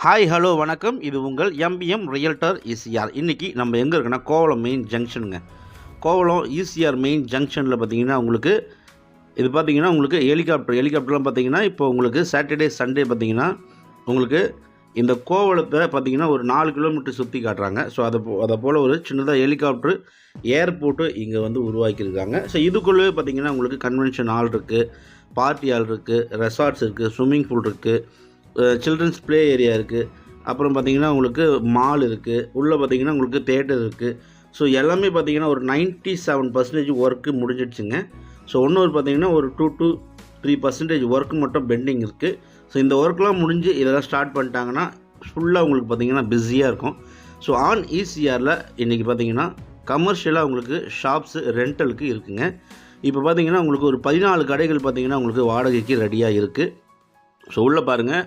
Hi hello வணக்கம். இது உங்கள் எம்பிஎம் ரியல்டர் ஈசிஆர். இன்றைக்கி நம்ம எங்கே இருக்குன்னா கோவளம் மெயின் ஜங்ஷனுங்க. கோவளம் ஈசிஆர் மெயின் ஜங்ஷனில் பார்த்தீங்கன்னா உங்களுக்கு இது பார்த்தீங்கன்னா உங்களுக்கு ஹெலிகாப்டர்லாம் பார்த்தீங்கன்னா இப்போ உங்களுக்கு சாட்டர்டே சண்டே பார்த்தீங்கன்னா உங்களுக்கு இந்த கோவளத்தை பார்த்தீங்கன்னா ஒரு 4 கிலோமீட்டர் சுற்றி காட்டுறாங்க. ஸோ அதை போல் ஒரு சின்னதாக ஹெலிகாப்டர் ஏர்போர்ட்டு இங்கே வந்து உருவாக்கியிருக்காங்க. ஸோ இதுக்குள்ளே பார்த்தீங்கன்னா உங்களுக்கு கன்வென்ஷன் ஹால் இருக்குது, பார்ட்டி ஹால் இருக்குது, ரெசார்ட்ஸ் இருக்குது, ஸ்விம்மிங் பூல் இருக்குது, சில்ட்ரன்ஸ் ப்ளே ஏரியா இருக்குது, அப்புறம் பார்த்திங்கன்னா உங்களுக்கு மால் இருக்குது, உள்ளே பார்த்திங்கன்னா உங்களுக்கு தேட்டர் இருக்குது. ஸோ எல்லாமே பார்த்திங்கன்னா ஒரு 97% ஒர்க்கு முடிஞ்சிடுச்சுங்க. ஸோ இன்னொரு பார்த்திங்கன்னா ஒரு 2 to 3% ஒர்க்கு மட்டும் பெண்டிங் இருக்குது. ஸோ இந்த ஒர்க்லாம் முடிஞ்சு இதெல்லாம் ஸ்டார்ட் பண்ணிட்டாங்கன்னா ஃபுல்லாக உங்களுக்கு பார்த்திங்கன்னா பிஸியாக இருக்கும். ஸோ ஆன் ஈசிஆரில் இன்றைக்கி பார்த்திங்கன்னா கமர்ஷியலாக உங்களுக்கு ஷாப்ஸு ரெண்டலுக்கு இருக்குங்க. இப்போ பார்த்திங்கன்னா உங்களுக்கு ஒரு 14 கடைகள் பார்த்திங்கன்னா உங்களுக்கு வாடகைக்கு ரெடியாக இருக்குது. ஸோ உள்ளே பாருங்கள்,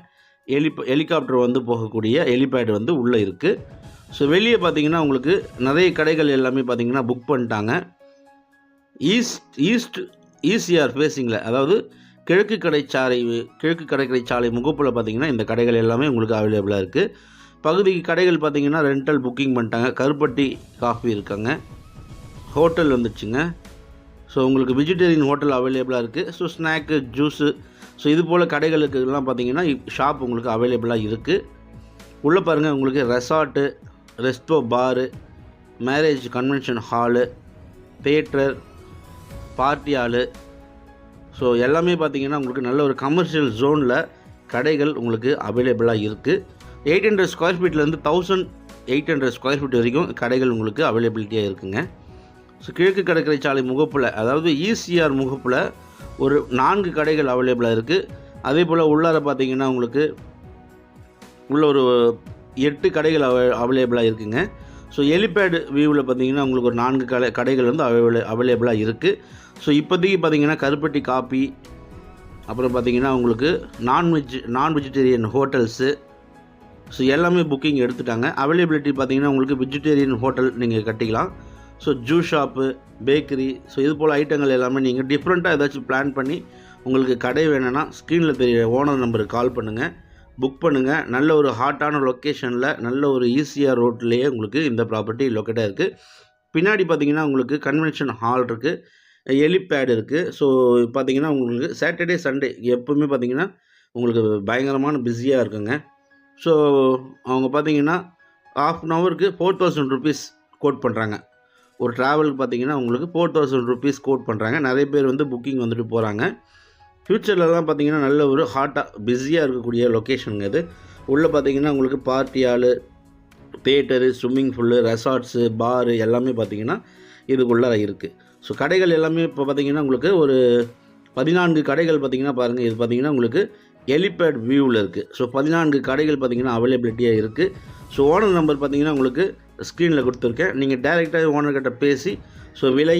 ஹெலிகாப்டர் வந்து போகக்கூடிய ஹெலிபேட் வந்து உள்ளே இருக்குது. ஸோ வெளியே பார்த்தீங்கன்னா உங்களுக்கு நிறைய கடைகள் எல்லாமே பார்த்தீங்கன்னா புக் பண்ணிட்டாங்க. ஈசிஆர் ஃபேஸிங்கில், அதாவது கிழக்கு கடற்கரை சாலை முகப்பில் பார்த்தீங்கன்னா இந்த கடைகள் எல்லாமே உங்களுக்கு அவைலபிளாக இருக்குது. பகுதிக்கு கடைகள் பார்த்தீங்கன்னா ரெண்டல் புக்கிங் பண்ணிட்டாங்க. கருப்பட்டி காஃபி இருக்காங்க, ஹோட்டல் வந்துடுச்சுங்க. ஸோ உங்களுக்கு வெஜிடேரியன் ஹோட்டல் அவைலபிளாக இருக்குது. ஸோ ஸ்நாக்கு, ஜூஸு, ஸோ இது போல் கடைகளுக்கெல்லாம் பார்த்தீங்கன்னா ஷாப் உங்களுக்கு அவைலபிளாக இருக்குது. உள்ளே பாருங்கள், உங்களுக்கு ரெசார்ட்டு, ரெஸ்டோ, பாரு, marriage convention hall, theatre, party hall, so எல்லாமே பார்த்தீங்கன்னா உங்களுக்கு நல்ல ஒரு கமர்ஷியல் ஜோனில் கடைகள் உங்களுக்கு அவைலபிளாக இருக்குது. 800 ஸ்கொயர் ஃபீட்லேருந்து 1800 ஸ்கொயர் ஃபீட் வரைக்கும் கடைகள் உங்களுக்கு அவைலபிலிட்டியாக இருக்குங்க. ஸோ கிழக்கு கடற்கரை சாலை முகப்பில், அதாவது ஈசிஆர் முகப்பில் ஒரு 4 கடைகள் அவைலபிளாக இருக்குது. அதே போல் உள்ளார பார்த்தீங்கன்னா உங்களுக்கு உள்ள ஒரு 8 கடைகள் அவைலபிளாக இருக்குங்க. ஸோ ஹெலிபேட் வியூவில் பார்த்தீங்கன்னா உங்களுக்கு ஒரு 4 கடைகள் வந்து அவைலபிளாக இருக்குது. ஸோ இப்போதைக்கு பார்த்தீங்கன்னா கருப்பட்டி காப்பி, அப்புறம் பார்த்தீங்கன்னா உங்களுக்கு நான் வெஜிடேரியன் ஹோட்டல்ஸு, ஸோ எல்லாமே புக்கிங் எடுத்துட்டாங்க. அவைலபிலிட்டி பார்த்தீங்கன்னா உங்களுக்கு வெஜிடேரியன் ஹோட்டல் நீங்கள் கட்டிக்கலாம். So juice shop, bakery, so இது போல் ஐட்டங்கள் எல்லாமே நீங்கள் டிஃப்ரெண்ட்டாக ஏதாச்சும் பிளான் பண்ணி உங்களுக்கு கடை வேணும்னா ஸ்க்ரீனில் தெரிய ஓனர் நம்பருக்கு கால் பண்ணுங்கள், புக் பண்ணுங்கள். நல்ல ஒரு ஹாட்டான லொக்கேஷனில், நல்ல ஒரு ஈசிஆர் ரோட்லேயே உங்களுக்கு இந்த ப்ராப்பர்ட்டி லொக்கேட்டாக இருக்குது. பின்னாடி பார்த்தீங்கன்னா உங்களுக்கு கன்வென்ஷன் ஹால் இருக்குது, ஹெலிபேட் இருக்குது. ஸோ பார்த்தீங்கன்னா உங்களுக்கு சாட்டர்டே சண்டே எப்போவுமே பார்த்தீங்கன்னா உங்களுக்கு பயங்கரமான பிஸியாக இருக்குங்க. ஸோ அவங்க பார்த்தீங்கன்னா ½ அன் ஹவருக்கு 4000 rupees கோட் பண்ணுறாங்க. ஒரு ட்ராவலுக்கு பார்த்தீங்கன்னா உங்களுக்கு 4000 rupees கோட் பண்ணுறாங்க. நிறைய பேர் வந்து புக்கிங் வந்துட்டு போகிறாங்க. ஃப்யூச்சர்லலாம் பார்த்தீங்கன்னா நல்ல ஒரு ஹாட்டாக பிஸியாக இருக்கக்கூடிய லொக்கேஷனுங்க இது. உள்ளே பார்த்தீங்கன்னா உங்களுக்கு party hall, theatre, swimming pool, resorts, பாரு எல்லாமே பார்த்தீங்கன்னா இதுக்குள்ளே இருக்குது. ஸோ கடைகள் எல்லாமே இப்போ பார்த்தீங்கன்னா உங்களுக்கு ஒரு 14 கடைகள் பார்த்தீங்கன்னா பாருங்கள். இது பார்த்தீங்கன்னா உங்களுக்கு ஹெலிபேட் வியூவில் இருக்குது. ஸோ 14 கடைகள் பார்த்தீங்கன்னா அவைலபிலிட்டியாக இருக்குது. ஸோ ஓனர் நம்பர் பார்த்தீங்கன்னா உங்களுக்கு ஸ்க்ரீனில் கொடுத்துருக்கேன். நீங்கள் டைரெக்டாக ஓனர்கிட்ட பேசி ஸோ விலை,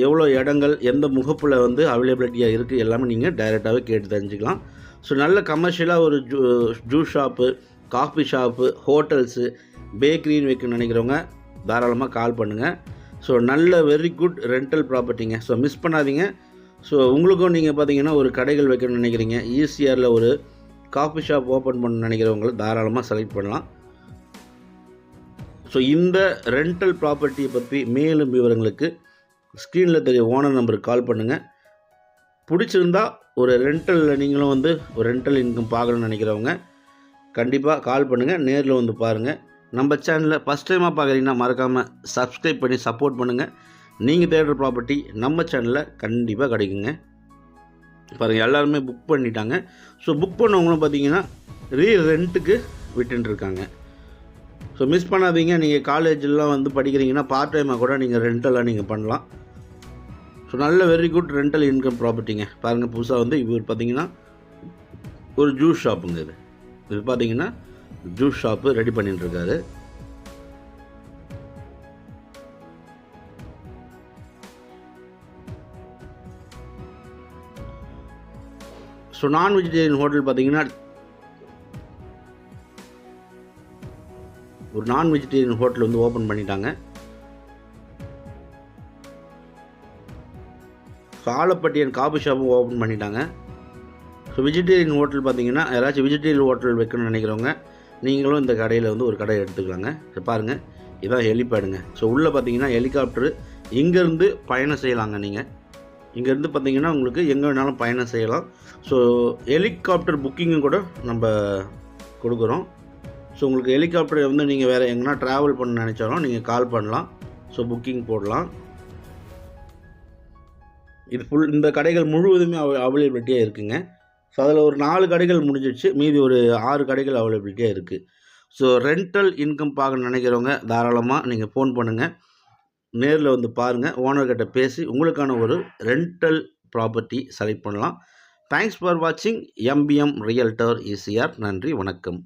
எவ்வளோ இடங்கள், எந்த முகப்பில் வந்து அவைலபிலிட்டியாக இருக்குது எல்லாமே நீங்கள் டைரெக்டாகவே கேட்டு தெரிஞ்சுக்கலாம். ஸோ நல்ல கமர்ஷியலாக ஒரு juice shop, coffee shop, hotels, பேக்கரின்னு வைக்கணும்னு நினைக்கிறவங்க தாராளமாக கால் பண்ணுங்கள். ஸோ நல்ல வெரி குட் ரெண்டல் ப்ராப்பர்ட்டிங்க. ஸோ மிஸ் பண்ணாதீங்க. ஸோ உங்களுக்கும் நீங்கள் பார்த்தீங்கன்னா ஒரு கடைகள் வைக்கணும்னு நினைக்கிறீங்க, ஈசிஆரில் ஒரு காஃபி ஷாப் ஓப்பன் பண்ணணும்னு நினைக்கிறவங்களை தாராளமாக செலக்ட் பண்ணலாம். ஸோ இந்த ரெண்டல் ப்ராப்பர்ட்டியை பற்றி மேலும் விவரங்களுக்கு ஸ்க்ரீனில் தெரிய ஓனர் நம்பருக்கு கால் பண்ணுங்கள். பிடிச்சிருந்தா ஒரு ரெண்டலில் நீங்களும் வந்து ஒரு ரெண்டல் இன்கம் பார்க்கணுன்னு நினைக்கிறவங்க கண்டிப்பாக கால் பண்ணுங்கள், நேரில் வந்து பாருங்கள். நம்ம சேனலில் ஃபஸ்ட் டைமாக பார்க்குறீங்கன்னா மறக்காமல் சப்ஸ்கிரைப் பண்ணி சப்போர்ட் பண்ணுங்கள். நீங்கள் தேடுற ப்ராப்பர்ட்டி நம்ம சேனலில் கண்டிப்பாக கிடைக்குங்க. பாருங்கள், எல்லாருமே புக் பண்ணிட்டாங்க. ஸோ புக் பண்ணவங்களும் பார்த்தீங்கன்னா ரெண்ட்டுக்கு விட்டுருக்காங்க. ஸோ மிஸ் பண்ணாதீங்க. நீங்கள் காலேஜெலாம் வந்து படிக்கிறீங்கன்னா பார்ட் டைமாக கூட நீங்கள் ரெண்டெல்லாம் நீங்கள் பண்ணலாம். ஸோ நல்ல வெரி குட் ரெண்டல் இன்கம் ப்ராப்பர்ட்டிங்க. பாருங்கள், புதுசாக வந்து இவர் பார்த்தீங்கன்னா ஒரு ஜூஸ் ஷாப்புங்க. இது பார்த்தீங்கன்னா ஜூஸ் ஷாப்பு ரெடி பண்ணிட்டுருக்காரு. ஸோ நான் வெஜிடேரியன் ஹோட்டல் பார்த்தீங்கன்னா ஒரு நான் வெஜிடேரியன் ஹோட்டல் வந்து ஓப்பன் பண்ணிட்டாங்க. காலப்பட்டியன் காஃபி ஷாப்பும் ஓப்பன் பண்ணிட்டாங்க. ஸோ வெஜிடேரியன் ஹோட்டல் பார்த்தீங்கன்னா யாராச்சும் வெஜிடேரியன் ஹோட்டல் வைக்கணும்னு நினைக்கிறவங்க நீங்களும் இந்த கடையில் வந்து ஒரு கடை எடுத்துக்கலாங்க. பாருங்கள், இதான் ஹெலிபேடுங்க. ஸோ உள்ளே பார்த்தீங்கன்னா ஹெலிகாப்டரு இங்கேருந்து பயணம் செய்யலாங்க. நீங்கள் இங்கேருந்து பார்த்தீங்கன்னா உங்களுக்கு எங்கே வேணாலும் பயணம் செய்யலாம். ஸோ ஹெலிகாப்டர் புக்கிங்கும் கூட நம்ம கொடுக்குறோம். ஸோ உங்களுக்கு ஹெலிகாப்டர் வந்து நீங்கள் வேறு எங்கன்னா ட்ராவல் பண்ண நினச்சாலும் நீங்கள் கால் பண்ணலாம். ஸோ புக்கிங் போடலாம். இது இந்த கடைகள் முழுவதுமே அவைலபிலிட்டியாக இருக்குங்க. ஸோ அதில் ஒரு 4 கடைகள் முடிஞ்சிடுச்சு. மீதி ஒரு 6 கடைகள் அவைலபிலிட்டியாக இருக்குது. ஸோ ரெண்டல் இன்கம் பார்க்க நினைக்கிறவங்க தாராளமாக நீங்கள் ஃபோன் பண்ணுங்கள். நேரில் வந்து பாருங்கள். ஓனர்கிட்ட பேசி உங்களுக்கான ஒரு ரெண்டல் ப்ராப்பர்ட்டி செலக்ட் பண்ணலாம். தேங்க்ஸ் ஃபார் வாட்சிங் எம்பிஎம் ரியல்டர் ஈசிஆர். நன்றி, வணக்கம்.